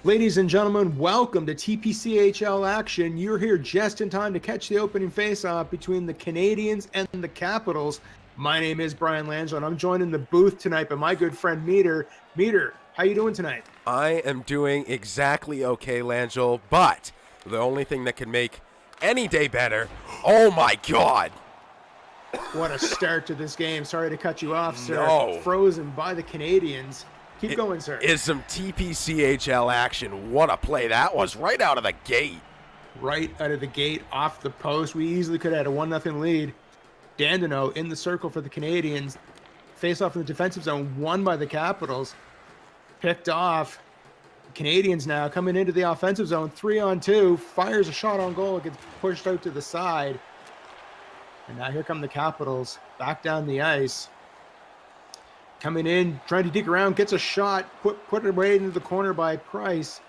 Ladies and gentlemen, welcome to TPCHL action. You're here just in time to catch the opening face-off between the Canadiens and the Capitals. My name is Brian Langell, and I'm joined in the booth tonight by my good friend Meter. Meter, how you doing tonight? I am doing exactly okay, Langell, but the only thing that can make any day better, oh my God. What a start to this game. Sorry to cut you off, sir. No. Frozen by the Canadiens. Keep going, sir. Is some TPCHL action. What a play that was right out of the gate. Right out of the gate, off the post. We easily could have had a 1-0 lead. Dandino in the circle for the Canadiens. Face off in the defensive zone, won by the Capitals. Picked off. Canadiens now coming into the offensive zone, 3-on-2. Fires a shot on goal. It gets pushed out to the side. And now here come the Capitals back down the ice. Coming in, trying to dig around, gets a shot, put it away into the corner by Price.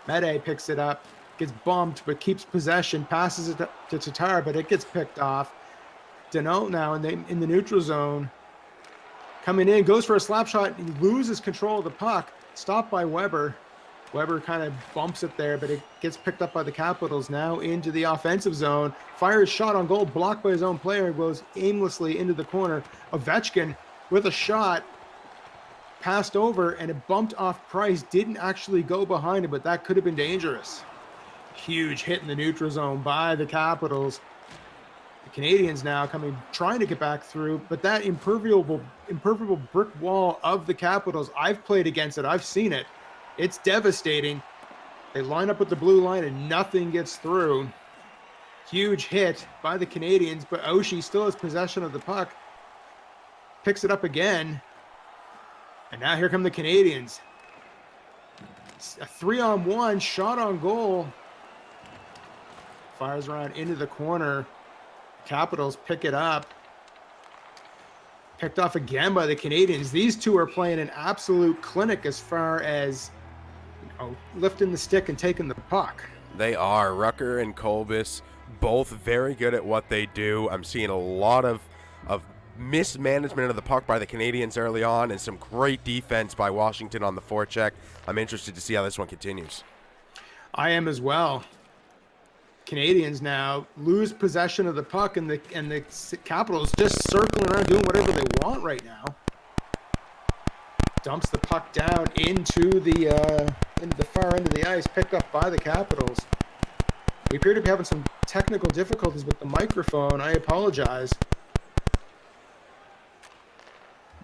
Mede picks it up, gets bumped, but keeps possession, passes it to Tatar, but it gets picked off. Denault now in the neutral zone. Coming in, goes for a slap shot, he loses control of the puck, stopped by Weber. Weber kind of bumps it there, but it gets picked up by the Capitals now into the offensive zone. Fires shot on goal, blocked by his own player, goes aimlessly into the corner. Ovechkin with a shot, passed over, and it bumped off Price. Didn't actually go behind it, but that could have been dangerous. Huge hit in the neutral zone by the Capitals. The Canadiens now trying to get back through, but that impermeable brick wall of the Capitals, I've played against it, I've seen it. It's devastating. They line up with the blue line and nothing gets through. Huge hit by the Canadiens, but Oshie still has possession of the puck. Picks it up again. And now here come the Canadiens. A 3-on-1 shot on goal. Fires around into the corner. Capitals pick it up. Picked off again by the Canadiens. These two are playing an absolute clinic as far as lifting the stick and taking the puck. They are. Rucker and Kolbis, both very good at what they do. I'm seeing a lot of mismanagement of the puck by the Canadiens early on and some great defense by Washington on the forecheck. I'm interested to see how this one continues. I am as well. Canadiens now lose possession of the puck, and the Capitals just circling around doing whatever they want right now. Dumps the puck down into the far end of the ice, picked up by the Capitals. We appear to be having some technical difficulties with the microphone. I apologize.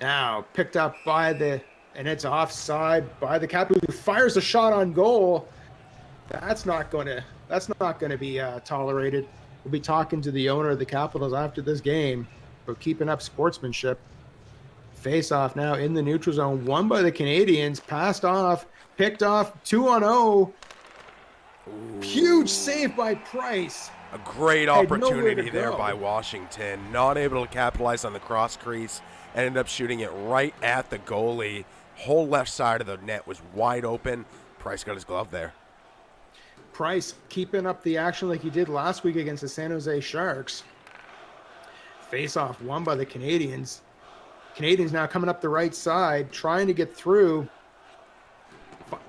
Now picked up by and it's offside by the Capitals, who fires a shot on goal. That's not going to be tolerated. We'll be talking to the owner of the Capitals after this game for keeping up sportsmanship. Face-off now in the neutral zone, won by the Canadiens, passed off, picked off, 2-on-0. Huge save by Price. A great opportunity there by Washington. Not able to capitalize on the cross crease. Ended up shooting it right at the goalie. Whole left side of the net was wide open. Price got his glove there. Price keeping up the action like he did last week against the San Jose Sharks. Face-off won by the Canadiens. Canadiens now coming up the right side, trying to get through.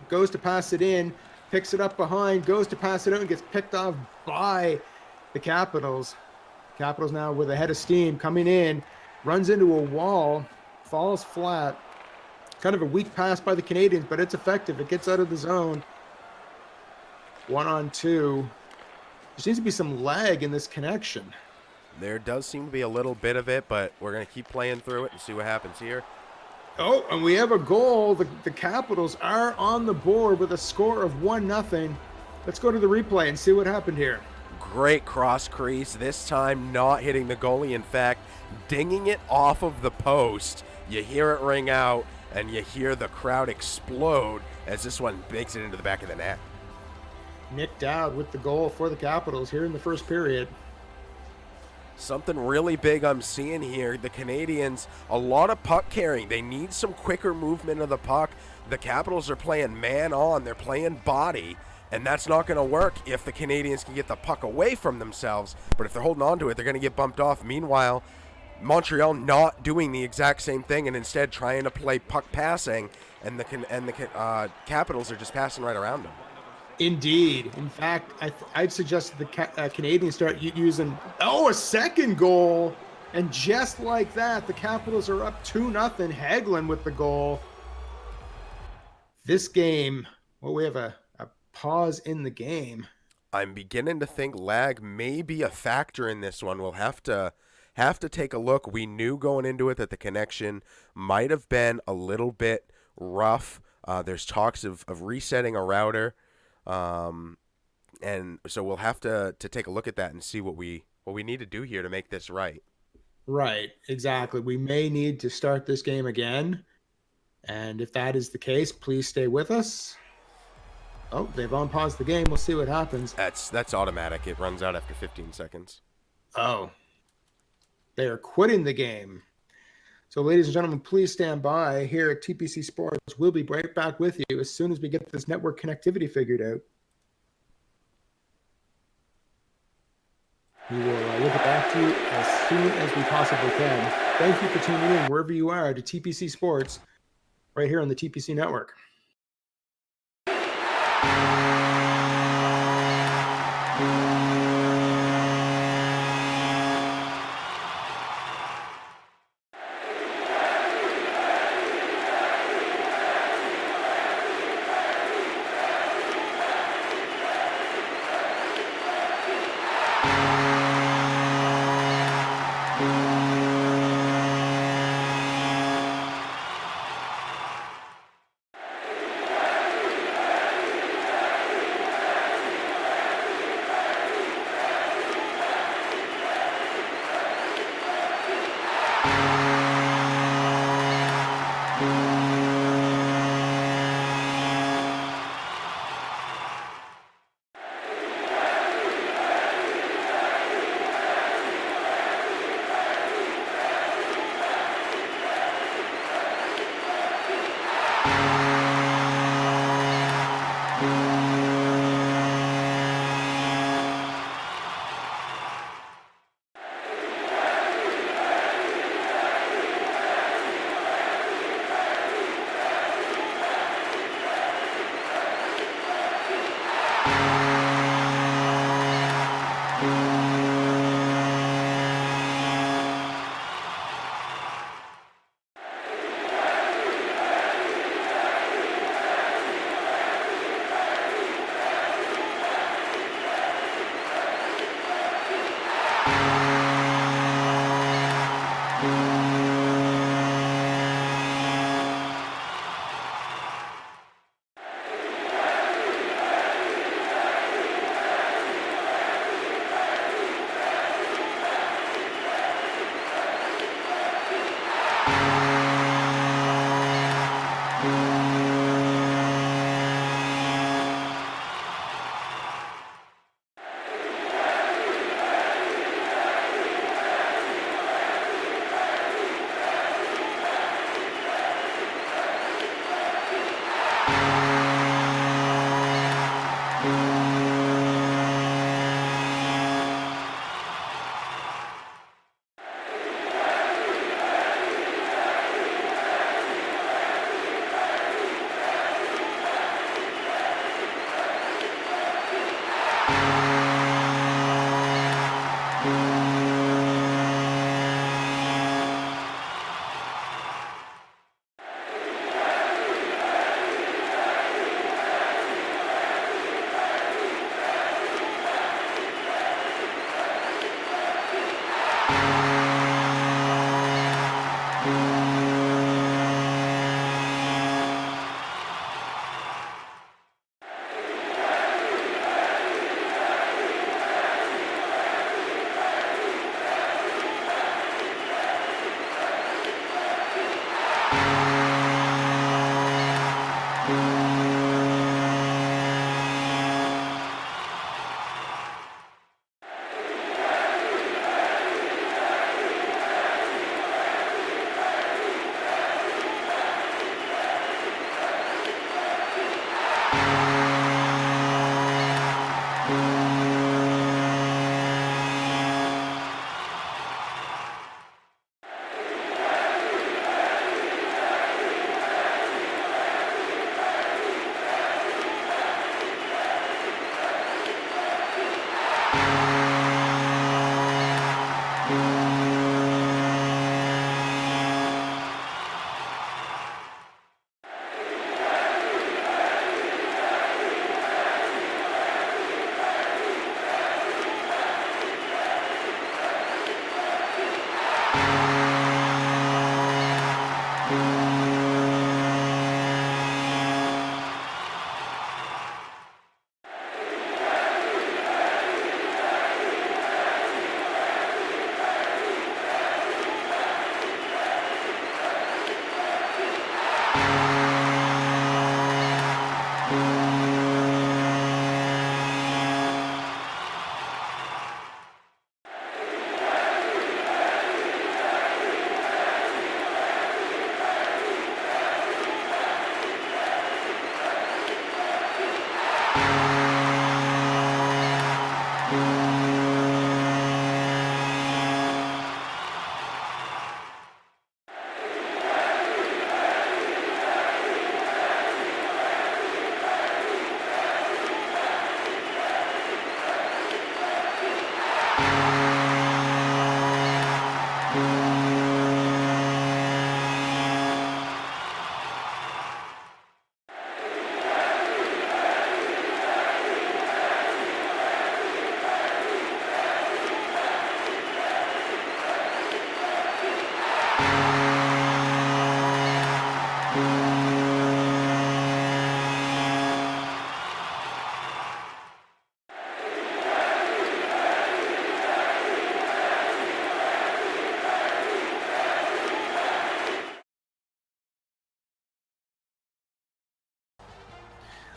Goes to pass it in, picks it up behind, goes to pass it out, and gets picked off by the Capitals. Capitals now with a head of steam coming in, runs into a wall, falls flat. Kind of a weak pass by the Canadiens, but it's effective. It gets out of the zone. 1-on-2. There seems to be some lag in this connection. There does seem to be a little bit of it, but we're going to keep playing through it and see what happens here. Oh, and we have a goal. The Capitals are on the board with a score of 1-0. Let's go to the replay and see what happened here. Great cross crease. This time not hitting the goalie. In fact, dinging it off of the post. You hear it ring out, and you hear the crowd explode as this one makes it into the back of the net. Nick Dowd with the goal for the Capitals here in the first period. Something really big I'm seeing here. The Canadiens, a lot of puck carrying. They need some quicker movement of the puck. The Capitals are playing man on. They're playing body. And that's not going to work if the Canadiens can get the puck away from themselves. But if they're holding on to it, they're going to get bumped off. Meanwhile, Montreal not doing the exact same thing and instead trying to play puck passing. And the Capitals are just passing right around them. Indeed. In fact, I'd suggest the Canadiens start using, a second goal. And just like that, the Capitals are up 2-0. Hagelin with the goal. This game, we have a pause in the game. I'm beginning to think lag may be a factor in this one. We'll have to take a look. We knew going into it that the connection might have been a little bit rough. There's talks of resetting a router. And so we'll have to take a look at that and see what we need to do here to make this right. Right, exactly. We may need to start this game again. And if that is the case, please stay with us. Oh, they've unpaused the game. We'll see what happens. That's automatic. It runs out after 15 seconds. Oh. They are quitting the game. So, ladies and gentlemen, please stand by here at TPC Sports. We'll be right back with you as soon as we get this network connectivity figured out. We will get back to you as soon as we possibly can. Thank you for tuning in wherever you are to TPC Sports right here on the TPC Network.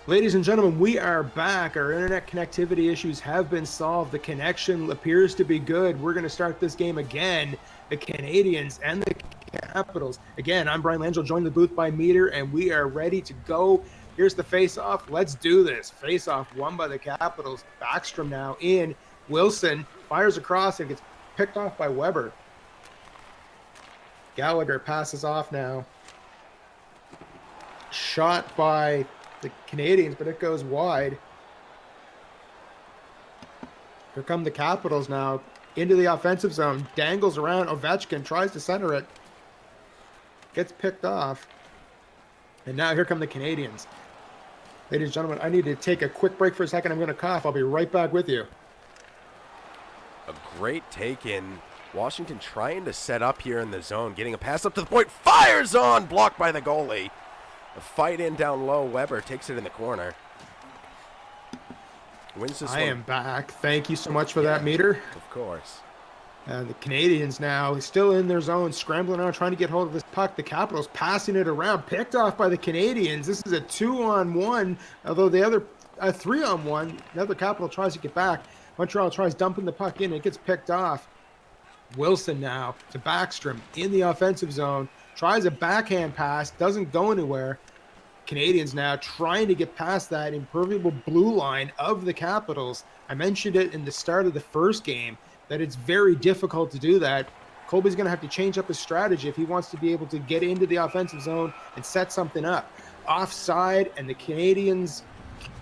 Ladies and gentlemen, we are back. Our internet connectivity issues have been solved. The connection appears to be good. We're going to start this game again. The Canadiens and the Capitals. Again, I'm Brian Langell, joined the booth by Meter, and we are ready to go. Here's the face-off. Let's do this. Face-off won by the Capitals. Backstrom now in. Wilson fires across and gets picked off by Weber. Gallagher passes off now. Shot by the Canadiens, but it goes wide. Here come the Capitals now into the offensive zone. Dangles around. Ovechkin tries to center it. Gets picked off. And now here come the Canadiens. Ladies and gentlemen, I need to take a quick break for a second. I'm going to cough. I'll be right back with you. A great take in. Washington trying to set up here in the zone. Getting a pass up to the point. Fires on. Blocked by the goalie. A fight in down low. Weber takes it in the corner. Wins this one. I am back. Thank you so much for that, Meter. Of course. The Canadiens now still in their zone, scrambling around, trying to get hold of this puck. The Capitals passing it around, picked off by the Canadiens. This is a 2-on-1, although the other a 3-on-1. The other Capital tries to get back. Montreal tries dumping the puck in. It gets picked off. Wilson now to Backstrom in the offensive zone. Tries a backhand pass, doesn't go anywhere. Canadiens now trying to get past that impermeable blue line of the Capitals. I mentioned it in the start of the first game that it's very difficult to do that. Colby's going to have to change up his strategy if he wants to be able to get into the offensive zone and set something up. Offside, and the Canadiens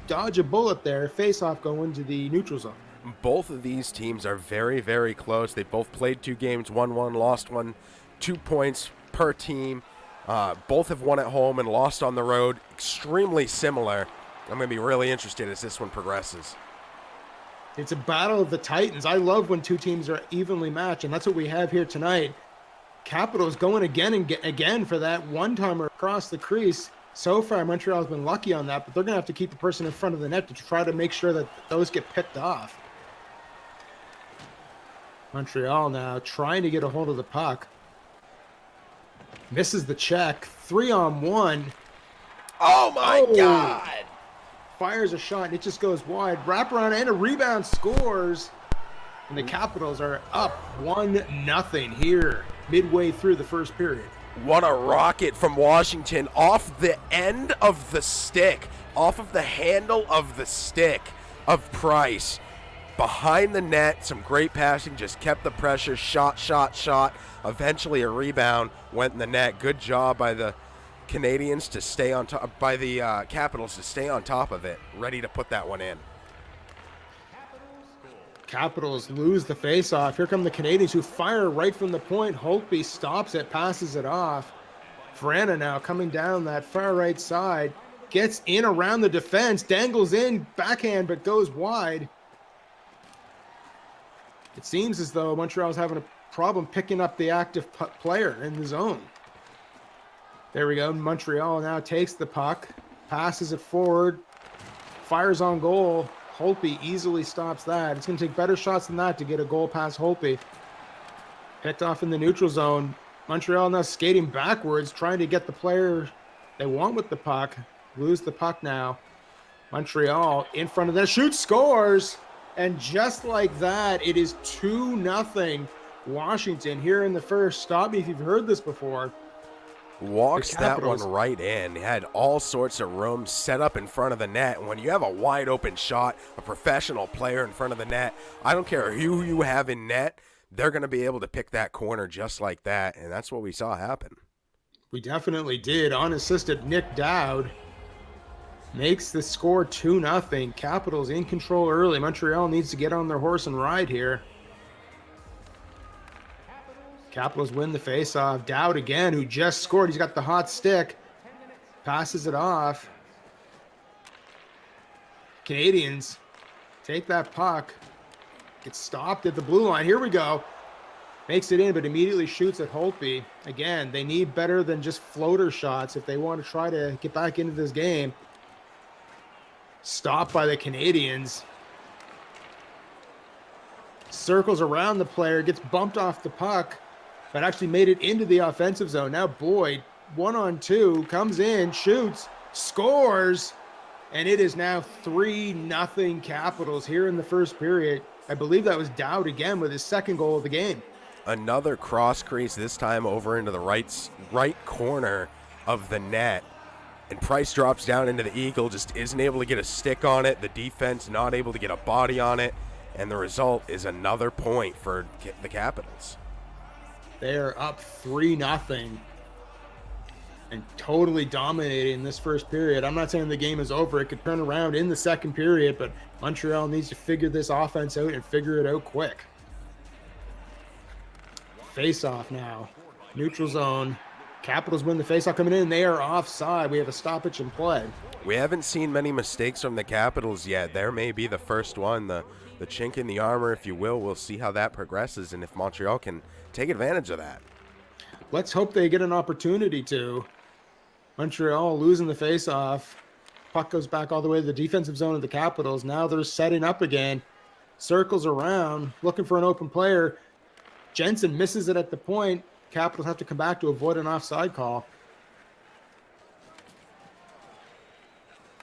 dodge a bullet there. Face-off going to the neutral zone. Both of these teams are very, very close. They both played 2 games, won 1, lost 1, 2 points per team. Both have won at home and lost on the road. Extremely similar. I'm going to be really interested as this one progresses. It's a battle of the Titans. I love when two teams are evenly matched, and that's what we have here tonight. Capitals going again and again for that one-timer across the crease. So far, Montreal's been lucky on that, but they're going to have to keep the person in front of the net to try to make sure that those get picked off. Montreal now trying to get a hold of the puck. Misses the check. 3-on-1. Oh, my God. Fires a shot, and it just goes wide. Wraparound and a rebound, scores. And the Capitals are up 1-0 here midway through the first period. What a rocket from Washington off the end of the stick, off of the handle of the stick of Price. Behind the net, some great passing, just kept the pressure, shot. Eventually a rebound went in the net. Good job by the Canadiens to stay on top, by the Capitals to stay on top of it, ready to put that one in. Capitals lose the faceoff. Here come the Canadiens who fire right from the point. Holtby stops it, passes it off. Vrana now coming down that far right side. Gets in around the defense, dangles in, backhand, but goes wide. It seems as though Montreal's having a problem picking up the active player in the zone. There we go. Montreal now takes the puck, passes it forward, fires on goal. Holtby easily stops that. It's going to take better shots than that to get a goal past Holtby. Picked off in the neutral zone. Montreal now skating backwards, trying to get the player they want with the puck. Lose the puck now. Montreal in front of that, shoots, scores. And just like that, it is 2-0 Washington here in the first. Stop me if you've heard this before. Walks that one right in. Had all sorts of room set up in front of the net. And when you have a wide open shot, a professional player in front of the net, I don't care who you have in net, they're going to be able to pick that corner just like that. And that's what we saw happen. We definitely did. Unassisted Nick Dowd makes the score 2-0. Capitals in control early. Montreal needs to get on their horse and ride here. Capitals win the faceoff. Dowd again, who just scored. He's got the hot stick. Passes it off. Canadiens take that puck. Gets stopped at the blue line. Here we go. Makes it in, but immediately shoots at Holtby. Again, they need better than just floater shots if they want to try to get back into this game. Stopped by the Canadiens. Circles around the player, gets bumped off the puck, but actually made it into the offensive zone. Now Boyd, 1-on-2, comes in, shoots, scores, and it is now 3-0 Capitals here in the first period. I believe that was Dowd again with his second goal of the game. Another cross crease, this time over into the right corner of the net. And Price drops down into the eagle, just isn't able to get a stick on it. The defense not able to get a body on it. And the result is another point for the Capitals. They're up 3-0 and totally dominating this first period. I'm not saying the game is over. It could turn around in the second period, but Montreal needs to figure this offense out and figure it out quick. Face-off now. Neutral zone. Capitals win the face-off coming in. They are offside. We have a stoppage in play. We haven't seen many mistakes from the Capitals yet. There may be the first one, the chink in the armor, if you will. We'll see how that progresses and if Montreal can take advantage of that. Let's hope they get an opportunity to. Montreal losing the face-off. Puck goes back all the way to the defensive zone of the Capitals. Now they're setting up again. Circles around, looking for an open player. Jensen misses it at the point. Capitals have to come back to avoid an offside call.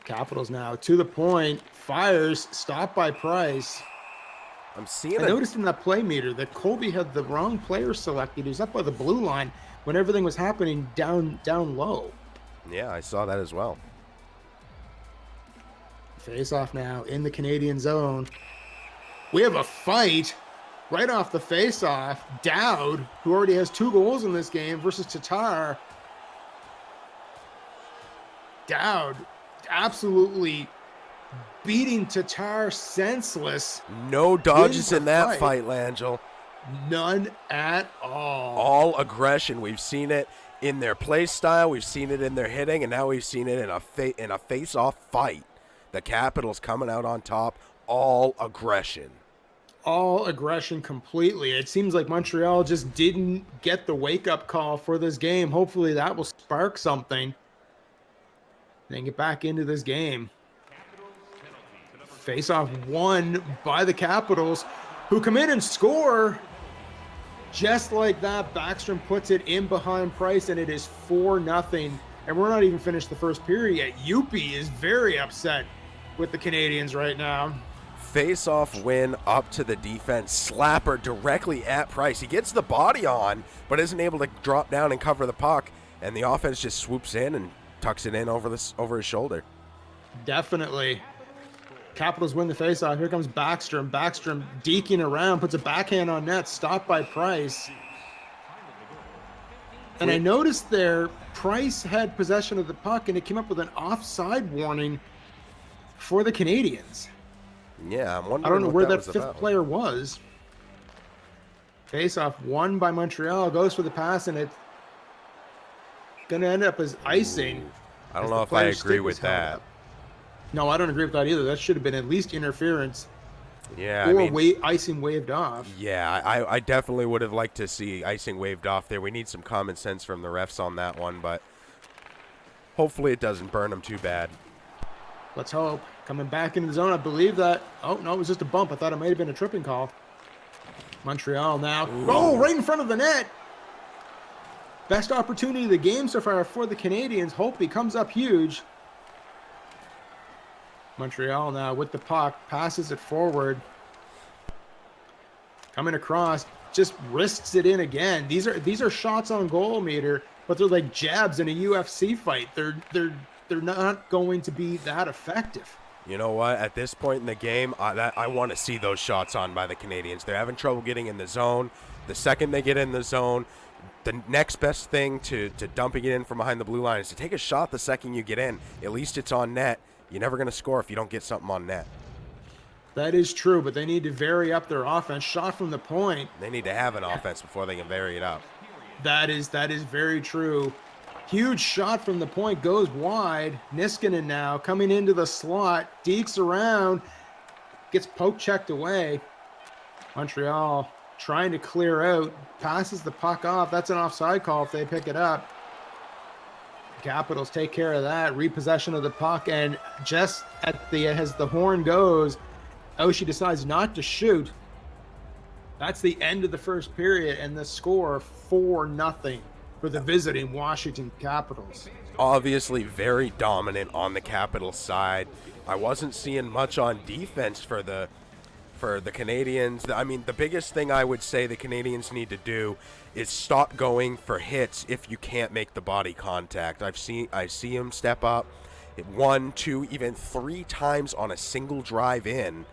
Capitals now to the point. Fires, stopped by Price. I noticed in that play meter that Colby had the wrong player selected. He was up by the blue line when everything was happening down low. Yeah, I saw that as well. Face off now in the Canadian zone. We have a fight right off the face off. Dowd, who already has 2 goals in this game, versus Tatar. Dowd absolutely beating Tatar senseless. No dodges in that fight, Langell. None at all. All aggression. We've seen it in their play style. We've seen it in their hitting, and now we've seen it in a face-off fight. The Capitals coming out on top, all aggression. All aggression completely. It seems like Montreal just didn't get the wake-up call for this game. Hopefully that will spark something. Then get back into this game. Face-off won by the Capitals, who come in and score. Just like that, Backstrom puts it in behind Price, and it is 4-0. And we're not even finished the first period yet. Youppi is very upset with the Canadiens right now. Face-off win up to the defense. Slapper directly at Price. He gets the body on, but isn't able to drop down and cover the puck. And the offense just swoops in and tucks it in over his shoulder. Definitely. Capitals win the face-off. Here comes Backstrom. Backstrom deking around, puts a backhand on net, stopped by Price. And I noticed there, Price had possession of the puck, and it came up with an offside warning for the Canadiens. Yeah, I'm wondering. I don't know where that fifth about. player was. Face-off won by Montreal. Goes for the pass, and it's going to end up as icing. Ooh, I don't know if I agree with that. No, I don't agree with that either. That should have been at least interference. Yeah, or I mean, icing waved off. Yeah, I definitely would have liked to see icing waved off there. We need some common sense from the refs on that one, but hopefully it doesn't burn them too bad. Let's hope. Coming back into the zone, I believe that. Oh, no, it was just a bump. I thought it might have been a tripping call. Montreal now. Ooh. Oh, right in front of the net. Best opportunity of the game so far for the Canadiens. Hope he comes up huge. Montreal now with the puck. Passes it forward. Coming across. Just risks it in again. These are shots on goal meter, but they're like jabs in a UFC fight. They're not going to be that effective. You know what? At this point in the game, I want to see those shots on by the Canadiens. They're having trouble getting in the zone. The second they get in the zone, the next best thing to dumping it in from behind the blue line is to take a shot the second you get in. At least it's on net. You're never going to score if you don't get something on net. That is true, but they need to vary up their offense. Shot from the point. They need to have an offense before they can vary it up. That is very true. Huge shot from the point, goes wide. Niskanen now coming into the slot, dekes around, gets poke checked away. Montreal trying to clear out, passes the puck off. That's an offside call if they pick it up. Capitals take care of that, repossession of the puck, and just as the horn goes, Oshie decides not to shoot. That's the end of the first period, and the score 4-0 for the visiting Washington Capitals. Obviously very dominant on the Capitals side. I wasn't seeing much on defense for the Canadiens. I mean, the biggest thing I would say the Canadiens need to do is stop going for hits if you can't make the body contact. I see him step up 1, 2, even 3 times on a single drive in,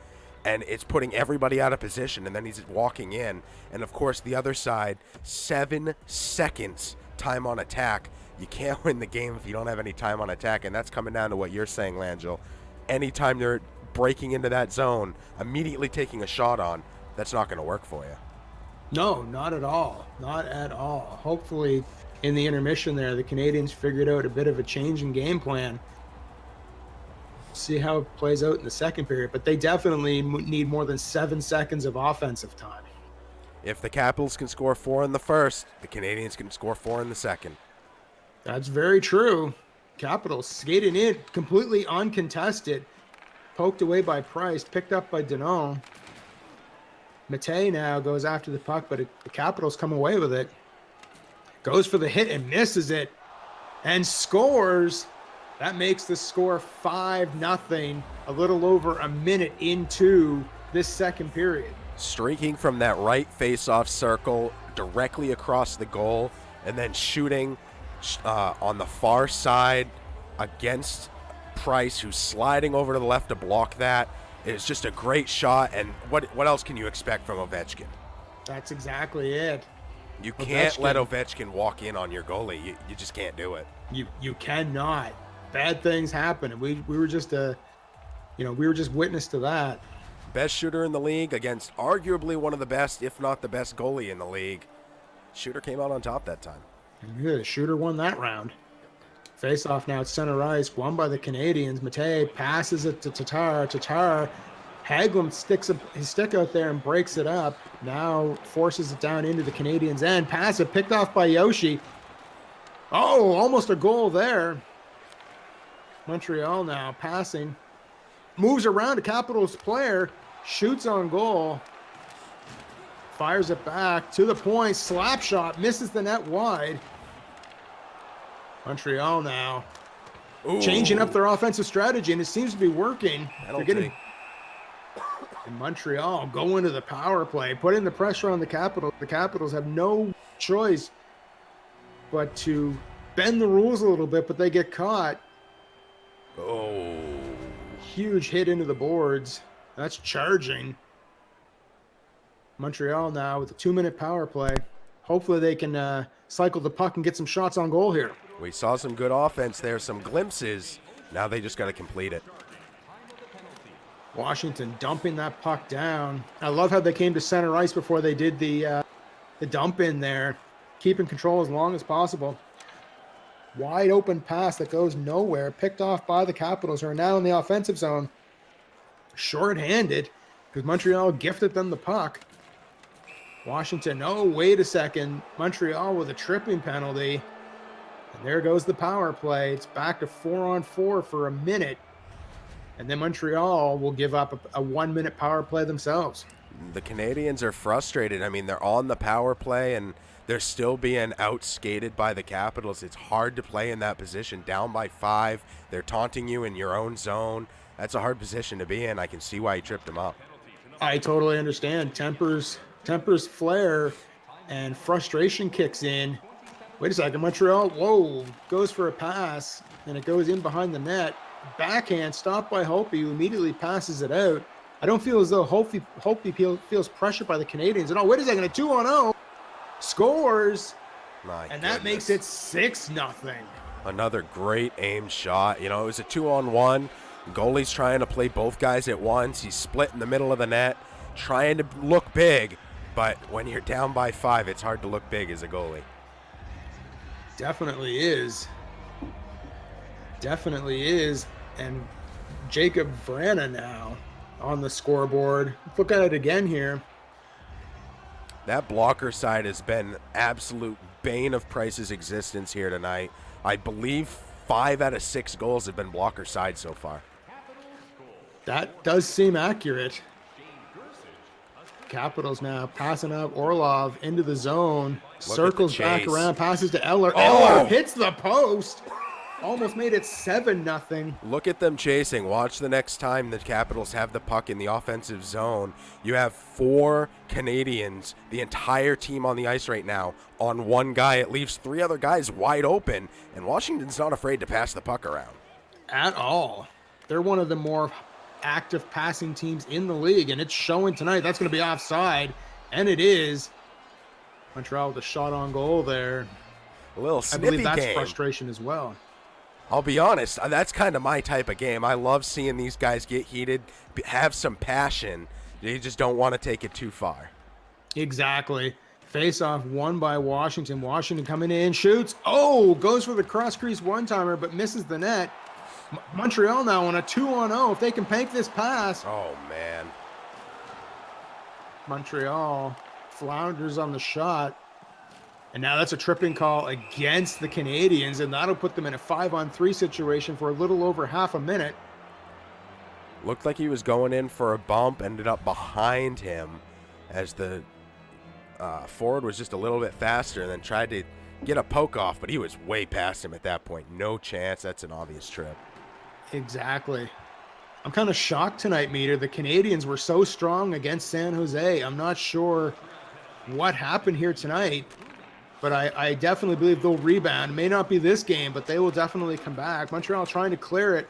and it's putting everybody out of position, and then he's walking in. And of course, the other side, 7 seconds time on attack. You can't win the game if you don't have any time on attack, and that's coming down to what you're saying, Langell. Anytime they're breaking into that zone, immediately taking a shot on, that's not going to work for you. No, not at all. Not at all. Hopefully, in the intermission there, the Canadiens figured out a bit of a change in game plan. See how it plays out in the second period, but they definitely need more than 7 seconds of offensive time. If the Capitals can score 4 in the first, the Canadiens can score 4 in the second. That's very true. Capitals skating in completely uncontested. Poked away by Price, picked up by Denon. Matei now goes after the puck, but the Capitals come away with it. Goes for the hit and misses it. And scores. That makes the score 5-0, a little over a minute into this second period. Streaking from that right face-off circle directly across the goal, and then shooting on the far side against Price, who's sliding over to the left to block that. It's just a great shot, and what else can you expect from Ovechkin? That's exactly it. You can't let Ovechkin walk in on your goalie. You just can't do it. You cannot. Bad things happen, and we were just witness to that. Best shooter in the league against arguably one of the best, if not the best goalie in the league. Shooter came out on top that time. Yeah, the shooter won that round. Face off now at center ice, won by the Canadiens. Matei passes it to Tatar. Tatar Haglund sticks his stick out there and breaks it up. Now forces it down into the Canadiens' end. Pass it picked off by Yoshi. Oh, almost a goal there. Montreal now passing. Moves around a Capitals player. Shoots on goal. Fires it back to the point. Slap shot. Misses the net wide. Montreal now changing up their offensive strategy, and it seems to be working. They're getting... And Montreal go into the power play, putting the pressure on the Capitals. The Capitals have no choice but to bend the rules a little bit, but they get caught. Oh. Huge hit into the boards. That's charging. Montreal now with a 2-minute power play. Hopefully they can cycle the puck and get some shots on goal here. We saw some good offense there, some glimpses. Now they just got to complete it. Washington dumping that puck down. I love how they came to center ice before they did the dump in there. Keeping control as long as possible. Wide open pass that goes nowhere. Picked off by the Capitals, who are now in the offensive zone. Short-handed because Montreal gifted them the puck. Washington, oh, wait a second. Montreal with a tripping penalty. And there goes the power play. It's back to 4-on-4 for a minute. And then Montreal will give up a 1-minute power play themselves. The Canadiens are frustrated. I mean, they're on the power play, and they're still being outskated by the Capitals. It's hard to play in that position. Down by 5. They're taunting you in your own zone. That's a hard position to be in. I can see why he tripped him up. I totally understand. Tempers flare, and frustration kicks in. Wait a second. Montreal, whoa, goes for a pass, and it goes in behind the net. Backhand stopped by Holtby, who immediately passes it out. I don't feel as though Holtby feels pressured by the Canadiens. And oh, wait a second, a 2-on-0 scores, and that makes it 6-0. Another great aim shot. You know, it was a 2-on-1. Goalie's trying to play both guys at once. He's split in the middle of the net, trying to look big. But when you're down by 5, it's hard to look big as a goalie. Definitely is. Definitely is. And Jacob Vrana now on the scoreboard. Look at it again here. That blocker side has been absolute bane of Price's existence here tonight. I believe 5 out of 6 goals have been blocker side so far. That does seem accurate. Capitals now passing up Orlov into the zone. Circles back around, passes to Eller. Oh! Eller hits the post. Almost made it 7-0. Look at them chasing. Watch the next time the Capitals have the puck in the offensive zone. You have 4 Canadiens, the entire team on the ice right now, on one guy. It leaves 3 other guys wide open, and Washington's not afraid to pass the puck around. At all. They're one of the more active passing teams in the league, and it's showing tonight. That's going to be offside, and it is. Montreal with a shot on goal there. A little snippy game. I believe that's frustration as well. I'll be honest, that's kind of my type of game. I love seeing these guys get heated, have some passion. They just don't want to take it too far. Exactly. Face-off won by Washington. Washington coming in, shoots. Oh, goes for the cross-crease one-timer, but misses the net. Montreal now on a 2-on-0. If they can bank this pass. Oh, man. Montreal flounders on the shot. And now that's a tripping call against the Canadiens, and that'll put them in a 5-on-3 situation for a little over half a minute. Looked like he was going in for a bump, ended up behind him as the forward was just a little bit faster and then tried to get a poke off, but he was way past him at that point. No chance. That's an obvious trip. Exactly. I'm kind of shocked tonight, Meter. The Canadiens were so strong against San Jose. I'm not sure what happened here tonight. But I definitely believe they'll rebound. It may not be this game, but they will definitely come back. Montreal trying to clear it.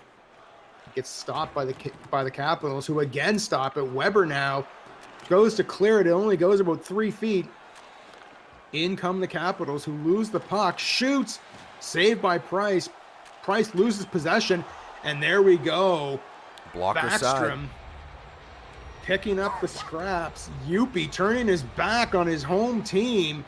Gets stopped by the Capitals, who again stop it. Weber now goes to clear it. It only goes about 3 feet. In come the Capitals, who lose the puck. Shoots. Saved by Price. Price loses possession. And there we go. Blocker Backstrom side. Picking up the scraps. Yuppie turning his back on his home team.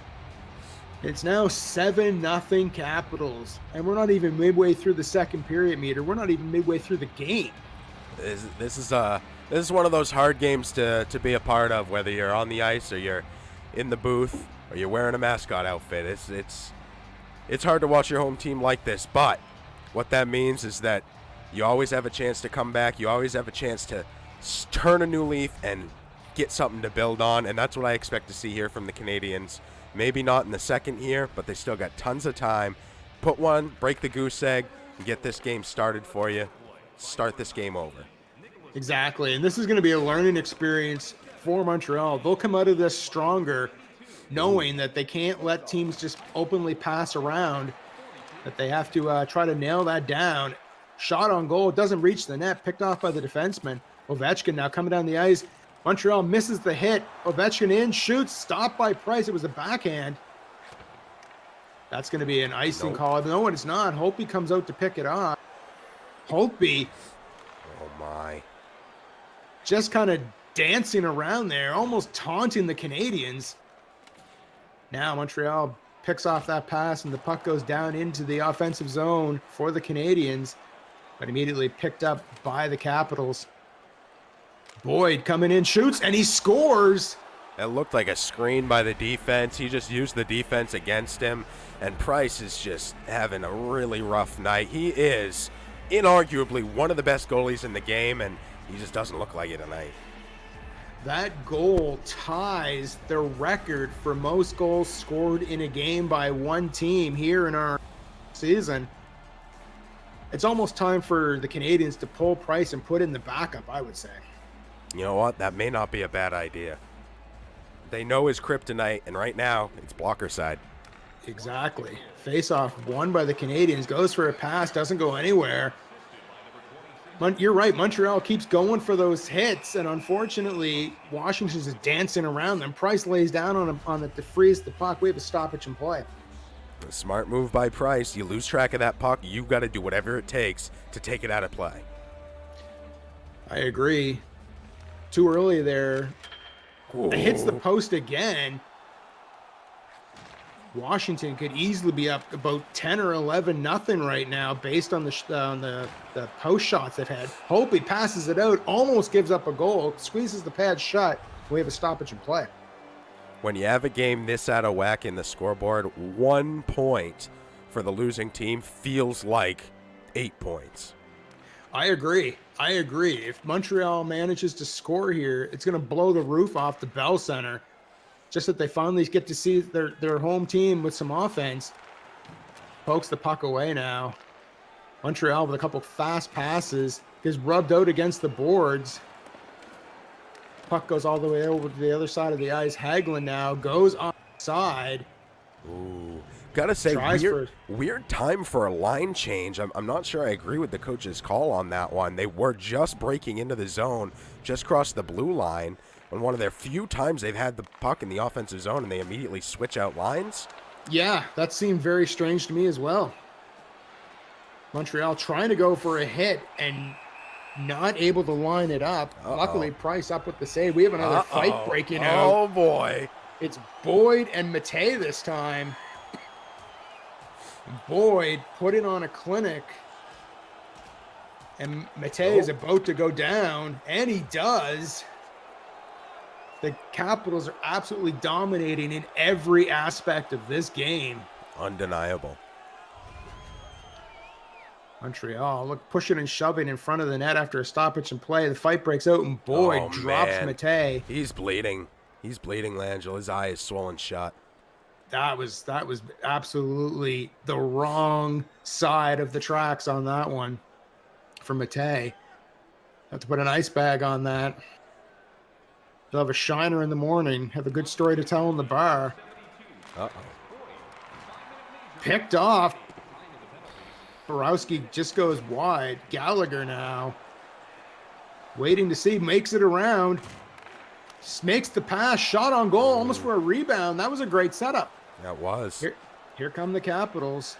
It's now 7-0 Capitals, and we're not even midway through the second period, Meter. We're not even midway through the game. This is a This is one of those hard games to be a part of, whether you're on the ice or you're in the booth or you're wearing a mascot outfit. It's hard to watch your home team like this, but what that means is that you always have a chance to come back. You always have a chance to turn a new leaf and get something to build on, and that's what I expect to see here from the Canadiens. Maybe not in the second here, but they still got tons of time. Put one, break the goose egg, and get this game started for you. Start this game over. Exactly, and this is going to be a learning experience for Montreal. They'll come out of this stronger, knowing that they can't let teams just openly pass around, that they have to try to nail that down. Shot on goal, doesn't reach the net, picked off by the defenseman. Ovechkin now coming down the ice. Montreal misses the hit. Ovechkin in, shoots, stopped by Price. It was a backhand. That's going to be an icing call. No, it's not. Holtby comes out to pick it off. Holtby. Oh, my. Just kind of dancing around there, almost taunting the Canadiens. Now Montreal picks off that pass, and the puck goes down into the offensive zone for the Canadiens, but immediately picked up by the Capitals. Boyd coming in, shoots, and he scores. It looked like a screen by the defense. He just used the defense against him, and Price is just having a really rough night. He is inarguably one of the best goalies in the game, and he just doesn't look like it tonight. That goal ties the record for most goals scored in a game by one team here in our season. It's almost time for the Canadiens to pull Price and put in the backup, I would say. You know what? That may not be a bad idea. They know his kryptonite, and right now, it's blocker side. Exactly. Face-off won by the Canadiens. Goes for a pass, doesn't go anywhere. You're right. Montreal keeps going for those hits, and unfortunately, Washington's just dancing around them. Price lays down on it to freeze the puck. We have a stoppage and play. A smart move by Price. You lose track of that puck, you got to do whatever it takes to take it out of play. I agree. Too early there. It hits the post again. Washington could easily be up about 10 or 11 nothing right now based on the post shots they've had. Holtby passes it out, almost gives up a goal, squeezes the pad shut. We have a stoppage and play. When you have a game this out of whack in the scoreboard, 1 point for the losing team feels like 8 points. I agree. If Montreal manages to score here, it's going to blow the roof off the Bell Center. Just that they finally get to see their home team with some offense. Pokes the puck away now. Montreal with a couple fast passes is rubbed out against the boards. Puck goes all the way over to the other side of the ice. Hagelin now goes onside. Ooh. Gotta say, weird time for a line change. I'm not sure I agree with the coach's call on that one. They were just breaking into the zone, just crossed the blue line. On one of their few times they've had the puck in the offensive zone, and they immediately switch out lines. Yeah, that seemed very strange to me as well. Montreal trying to go for a hit and not able to line it up. Luckily, Price up with the save. We have another fight breaking out. Oh, boy. It's Boyd and Matei this time. Boyd putting on a clinic. And Matei is about to go down, and he does. The Capitals are absolutely dominating in every aspect of this game. Undeniable. Montreal, look, pushing and shoving in front of the net after a stoppage and play. The fight breaks out, and Boyd drops Matei. He's bleeding. He's bleeding, Langell. His eye is swollen shut. That was absolutely the wrong side of the tracks on that one for Matei. Have to put an ice bag on that. They'll have a shiner in the morning. Have a good story to tell in the bar. Picked off. Borowski just goes wide. Gallagher now. Waiting to see. Makes it around. Makes the pass. Shot on goal. Almost for a rebound. That was a great setup. That was. Here come the Capitals.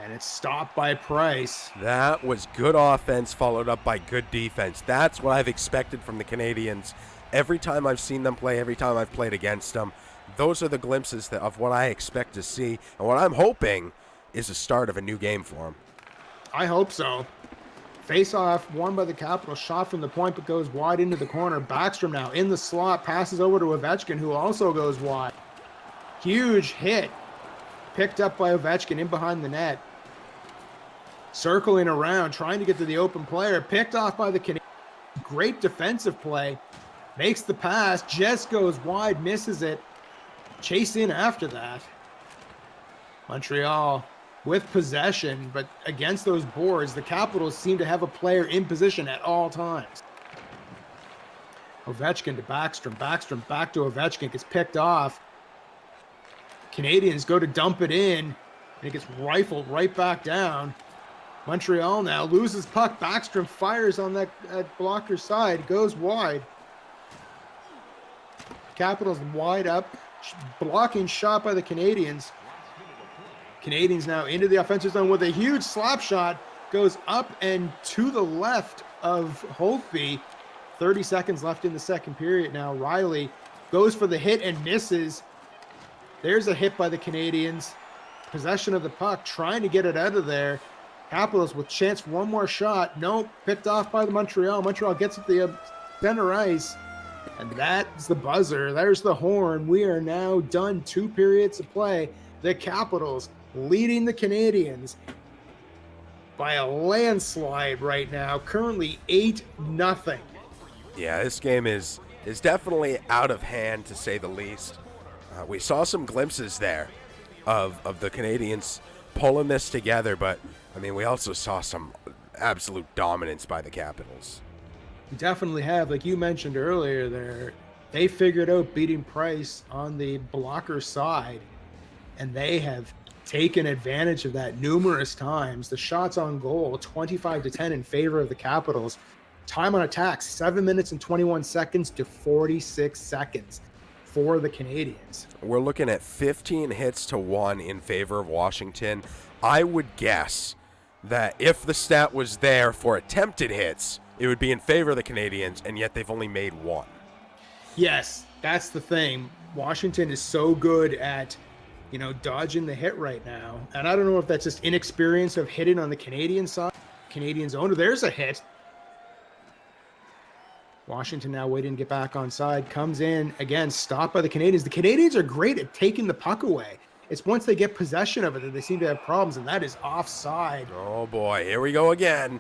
And it's stopped by Price. That was good offense followed up by good defense. That's what I've expected from the Canadiens. Every time I've seen them play, every time I've played against them, those are the glimpses of what I expect to see. And what I'm hoping is the start of a new game for them. I hope so. Face-off won by the Capitals. Shot from the point, but goes wide into the corner. Backstrom now in the slot. Passes over to Ovechkin, who also goes wide. Huge hit. Picked up by Ovechkin in behind the net. Circling around, trying to get to the open player. Picked off by the Canadiens. Great defensive play. Makes the pass. Just goes wide. Misses it. Chase in after that. Montreal with possession, but against those boards, the Capitals seem to have a player in position at all times. Ovechkin to Backstrom. Backstrom back to Ovechkin. Gets picked off. Canadiens go to dump it in, and it gets rifled right back down. Montreal now loses puck. Backstrom fires on that blocker side. Goes wide. Capitals wide up. Blocking shot by the Canadiens. Canadiens now into the offensive zone with a huge slap shot. Goes up and to the left of Holtby. 30 seconds left in the second period now. Riley goes for the hit and misses. There's a hit by the Canadiens. Possession of the puck, trying to get it out of there. Capitals with chance for one more shot. Nope, picked off by the Montreal. Montreal gets at the center ice. And that's the buzzer. There's the horn. We are now done 2 periods of play. The Capitals leading the Canadiens by a landslide right now. Currently 8-0. Yeah, this game is definitely out of hand, to say the least. We saw some glimpses there of the Canadiens pulling this together, but, I mean, we also saw some absolute dominance by the Capitals. We definitely have. Like you mentioned earlier there, they figured out beating Price on the blocker side, and they have taken advantage of that numerous times. The shots on goal, 25-10 in favor of the Capitals. Time on attack, 7 minutes and 21 seconds to 46 seconds for the Canadiens. We're looking at 15 hits to 1 in favor of Washington. I would guess that if the stat was there for attempted hits, it would be in favor of the Canadiens, and yet they've only made 1. Yes, that's the thing. Washington is so good at, dodging the hit right now. And I don't know if that's just inexperience of hitting on the Canadian side. Canadiens owner, there's a hit. Washington now waiting to get back on side. Comes in, again, stopped by the Canadiens. The Canadiens are great at taking the puck away. It's once they get possession of it that they seem to have problems, and that is offside. Oh, boy. Here we go again.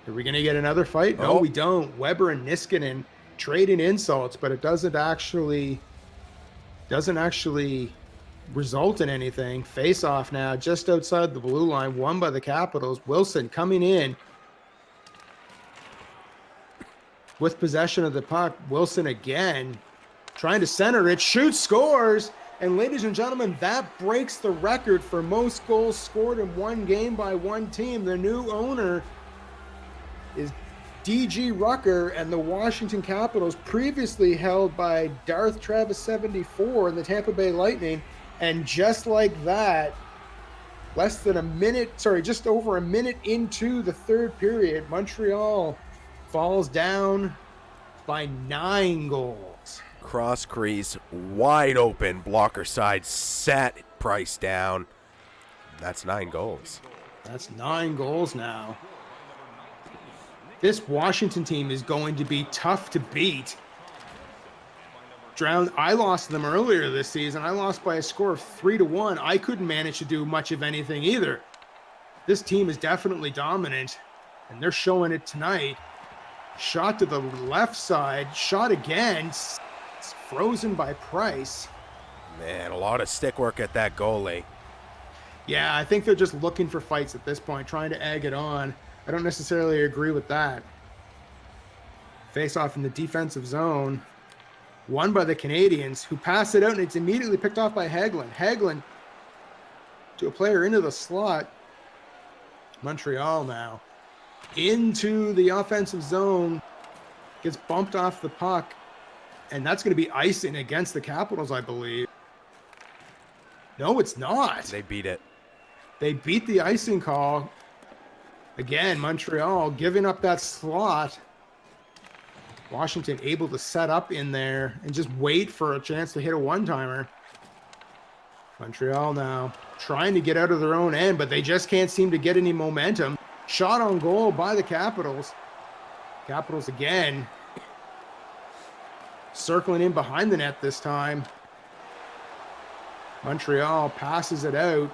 Are we going to get another fight? No, we don't. Weber and Niskanen trading insults, but it doesn't actually result in anything. Face off now just outside the blue line, won by the Capitals. Wilson coming in with possession of the puck. Wilson again trying to center it, shoots, scores. And ladies and gentlemen, that breaks the record for most goals scored in one game by one team. The new owner is DG Rucker, and the Washington Capitals, previously held by Darth Travis 74 and the Tampa Bay Lightning. And just like that, just over a minute into the third period, Montreal falls down by 9 goals. Cross crease, wide open, blocker side, set Price down. That's 9 goals. That's 9 goals now. This Washington team is going to be tough to beat. I lost them earlier this season. I lost by a score of 3-1. I couldn't manage to do much of anything either. This team is definitely dominant, and they're showing it tonight. Shot to the left side, shot again. It's frozen by Price. Man, a lot of stick work at that goalie. Yeah, I think they're just looking for fights at this point, trying to egg it on. I don't necessarily agree with that. Face off in the defensive zone. Won by the Canadiens, who pass it out, and it's immediately picked off by Hagelin. Hagelin to a player into the slot. Montreal now into the offensive zone. Gets bumped off the puck. And that's going to be icing against the Capitals, I believe. No, it's not. They beat it. They beat the icing call. Again, Montreal giving up that slot. Washington able to set up in there and just wait for a chance to hit a one-timer. Montreal now trying to get out of their own end, but they just can't seem to get any momentum. Shot on goal by the Capitals. Capitals again circling in behind the net this time. Montreal passes it out,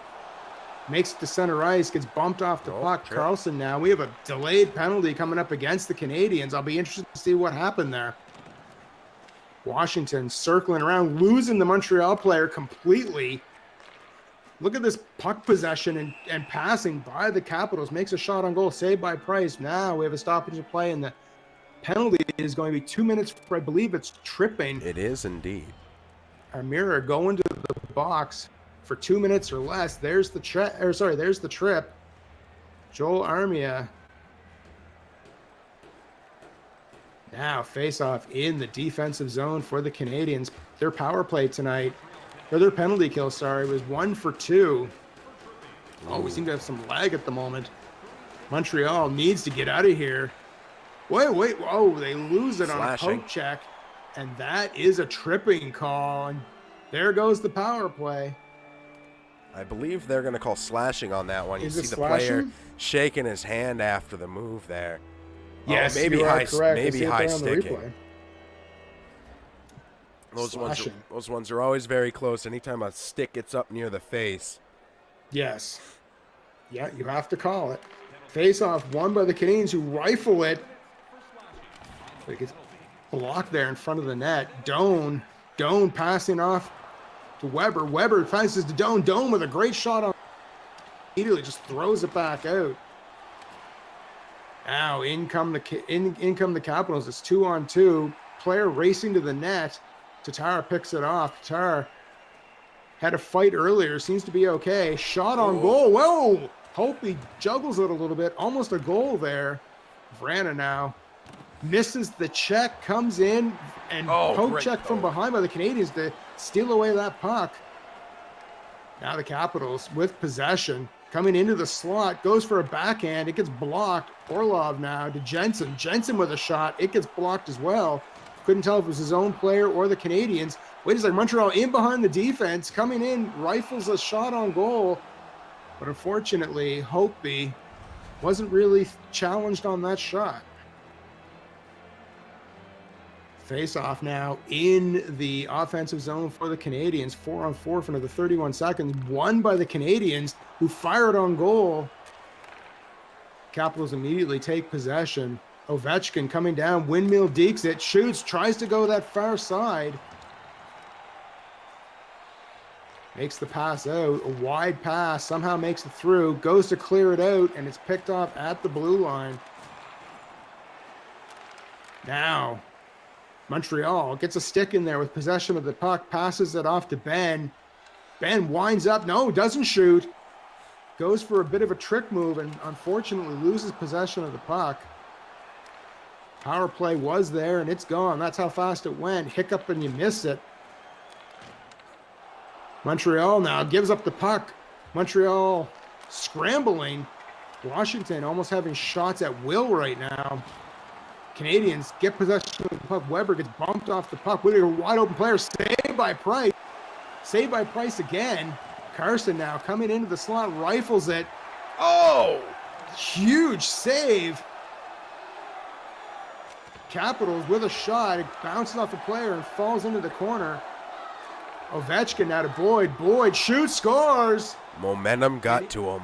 makes it to center ice, gets bumped off the puck. Sure. Carlson now. We have a delayed penalty coming up against the Canadiens. I'll be interested to see what happened there. Washington circling around, losing the Montreal player completely. Look at this puck possession and passing by the Capitals. Makes a shot on goal, saved by Price. Now we have a stoppage of play, and the penalty is going to be 2 minutes for, I believe it's tripping. It is indeed. Armira going to the box for 2 minutes or less. There's the there's the trip. Joel Armia. Now face-off in the defensive zone for the Canadiens. Their power play tonight, or their penalty kill, sorry, was 1 for 2. Oh, we seem to have some lag at the moment. Montreal needs to get out of here. Wait. Whoa, they lose it on a poke check. And that is a tripping call. And there goes the power play. I believe they're going to call slashing on that one. You see the slashing? player shaking his hand after the move there. Yes, maybe you are high, correct. maybe high sticking. Slashing. Those ones are always very close. Anytime a stick gets up near the face. Yes. Yeah, you have to call it. Face-off won by the Canadiens, who rifle it. But it gets blocked there in front of the net. Doan passing off to Weber. Weber passes to Doan. Doan with a great shot on. Immediately just throws it back out. Now in come the Capitals. It's 2-on-2. Player racing to the net. Tatar picks it off. Tatar had a fight earlier. Seems to be okay. Shot on goal. Whoa! Hope he juggles it a little bit. Almost a goal there. Vrana now misses the check. Comes in and poke check from behind by the Canadiens to steal away that puck. Now the Capitals with possession. Coming into the slot. Goes for a backhand. It gets blocked. Orlov now to Jensen. Jensen with a shot. It gets blocked as well. Couldn't tell if it was his own player or the Canadiens. Wait a second. Montreal in behind the defense. Coming in. Rifles a shot on goal. But unfortunately, Hope wasn't really challenged on that shot. Face-off now in the offensive zone for the Canadiens. 4-on-4 for another 31 seconds. Won by the Canadiens, who fired on goal. Capitals immediately take possession. Ovechkin coming down. Windmill dekes it. Shoots. Tries to go that far side. Makes the pass out. A wide pass. Somehow makes it through. Goes to clear it out. And it's picked off at the blue line. Now Montreal gets a stick in there with possession of the puck, passes it off to Ben. Ben winds up, no, doesn't shoot. Goes for a bit of a trick move and unfortunately loses possession of the puck. Power play was there and it's gone. That's how fast it went. Hiccup and you miss it. Montreal now gives up the puck. Montreal scrambling. Washington almost having shots at will right now. Canadiens get possession of the puck. Weber gets bumped off the puck. With a wide open player. Saved by Price. Saved by Price again. Carson now coming into the slot. Rifles it. Oh! Huge save. Capitals with a shot. It bounces off a player and falls into the corner. Ovechkin now to Boyd. Boyd shoots, scores. Momentum got to him.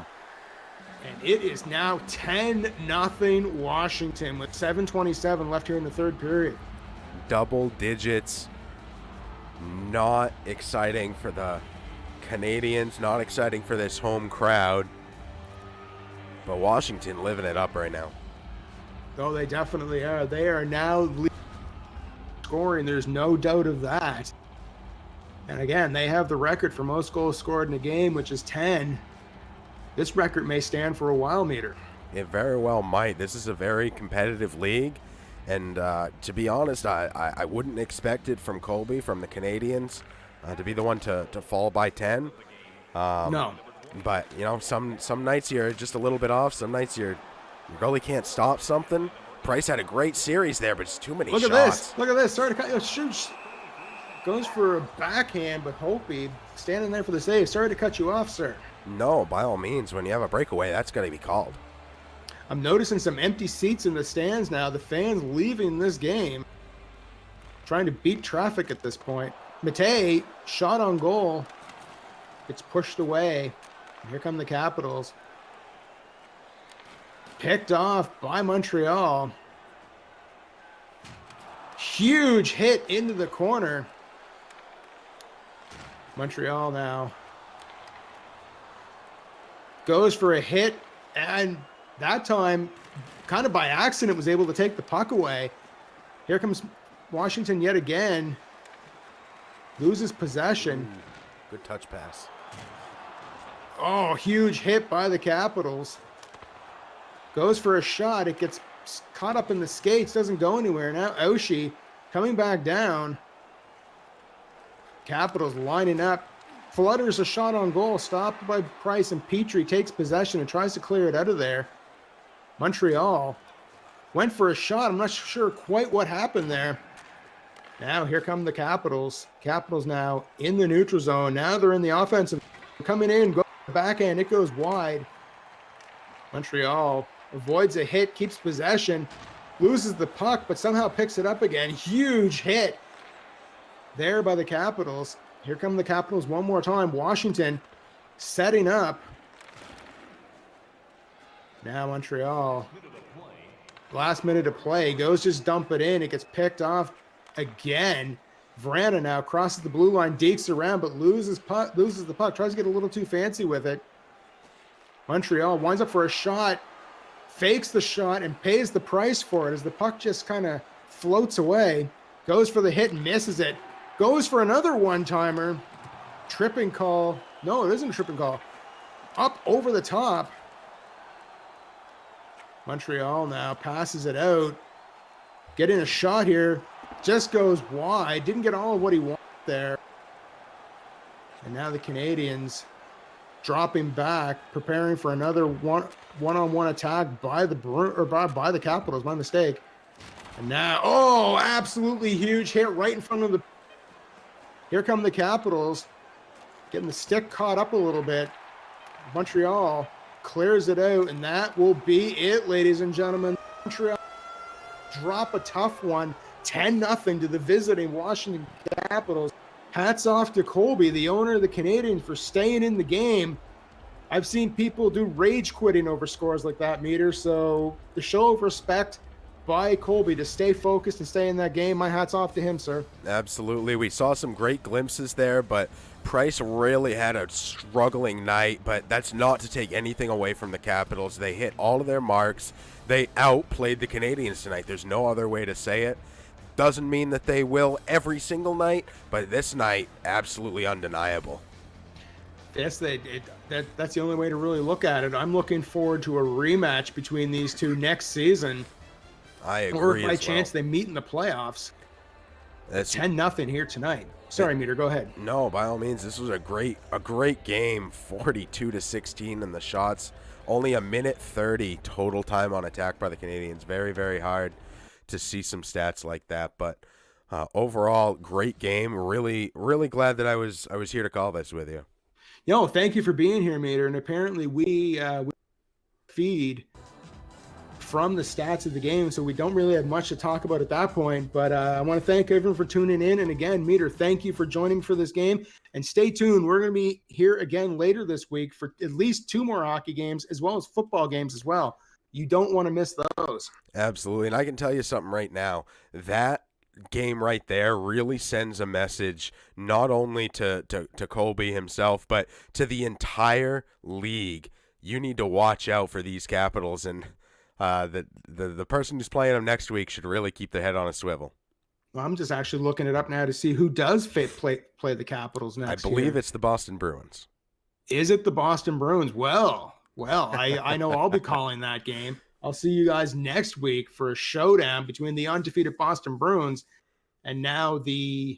And it is now 10-0 Washington with 7:27 left here in the third period. Double digits. Not exciting for the Canadiens. Not exciting for this home crowd. But Washington living it up right now. Oh, they definitely are. They are now scoring. There's no doubt of that. And again, they have the record for most goals scored in a game, which is 10. This record may stand for a while meter. It very well might. This is a very competitive league. And to be honest, I wouldn't expect it from Colby, from the Canadiens, to be the one to fall by 10. No. But, you know, some nights you're just a little bit off. Some nights you really can't stop something. Price had a great series there, but it's too many shots. Look at this. Sorry to cut you. Shoot. Goes for a backhand, but Holtby standing there for the save. Sorry to cut you off, sir. No, by all means, when you have a breakaway, that's going to be called. I'm noticing some empty seats in the stands now. The fans leaving this game. Trying to beat traffic at this point. Matei, shot on goal. It's pushed away. Here come the Capitals. Picked off by Montreal. Huge hit into the corner. Montreal now goes for a hit, and that time, kind of by accident, was able to take the puck away. Here comes Washington yet again. Loses possession. Good touch pass. Oh, huge hit by the Capitals. Goes for a shot. It gets caught up in the skates. Doesn't go anywhere. Now Oshie coming back down. Capitals lining up. Flutters a shot on goal. Stopped by Price, and Petrie takes possession and tries to clear it out of there. Montreal went for a shot. I'm not sure quite what happened there. Now here come the Capitals. Capitals now in the neutral zone. Now they're in the offensive. Coming in, go backhand. It goes wide. Montreal avoids a hit, keeps possession, loses the puck, but somehow picks it up again. Huge hit there by the Capitals. Here come the Capitals one more time. Washington setting up. Now Montreal. Last minute of play. Goes just dump it in. It gets picked off again. Veranda now crosses the blue line, dekes around, but loses the puck. Tries to get a little too fancy with it. Montreal winds up for a shot. Fakes the shot and pays the price for it as the puck just kind of floats away. Goes for the hit and misses it. Goes for another one-timer. Tripping call. No, it isn't a tripping call. Up over the top. Montreal now passes it out. Getting a shot here. Just goes wide. Didn't get all of what he wanted there. And now the Canadiens dropping back, preparing for another one-on-one attack by the by the Capitals. My mistake. And now, oh, absolutely huge hit right in front of the. Here come the Capitals, getting the stick caught up a little bit. Montreal clears it out, and that will be it, ladies and gentlemen. Montreal drop a tough one, 10-0 to the visiting Washington Capitals. Hats off to Colby, the owner of the Canadiens, for staying in the game. I've seen people do rage quitting over scores like that, Meter. So the show of respect by Colby to stay focused and stay in that game. My hat's off to him, sir. Absolutely. We saw some great glimpses there, but Price really had a struggling night, but that's not to take anything away from the Capitals. They hit all of their marks. They outplayed the Canadiens tonight. There's no other way to say it. Doesn't mean that they will every single night, but this night, absolutely undeniable. Yes, that's the only way to really look at it. I'm looking forward to a rematch between these two next season. I agree. Or if by chance they meet in the playoffs. That's 10-0 here tonight. Sorry, Meter, go ahead. No, by all means, this was a great game. 42-16 in the shots. Only a minute 30 total time on attack by the Canadiens. Very, very hard to see some stats like that, but overall, great game. Really, really glad that I was here to call this with you. Yo, thank you for being here, Meter. And apparently we feed from the stats of the game, so we don't really have much to talk about at that point. But I want to thank everyone for tuning in. And again, Meter, thank you for joining me for this game. And stay tuned. We're going to be here again later this week for at least 2 more hockey games, as well as football games as well. You don't want to miss those. Absolutely. And I can tell you something right now. That game right there really sends a message not only to Colby himself, but to the entire league. You need to watch out for these Capitals, and the person who's playing them next week should really keep their head on a swivel. Well, I'm just actually looking it up now to see who does play the Capitals next. I believe it's the Boston Bruins. Is it the Boston Bruins? Well, I know I'll be calling that game. I'll see you guys next week for a showdown between the undefeated Boston Bruins and now the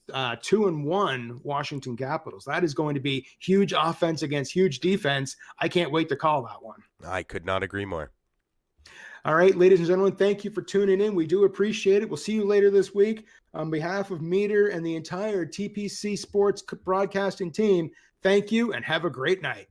2-1 Washington Capitals. That is going to be huge offense against huge defense. I can't wait to call that one. I could not agree more. All right, ladies and gentlemen, thank you for tuning in. We do appreciate it. We'll see you later this week. On behalf of Meter and the entire TPC Sports broadcasting team, thank you and have a great night.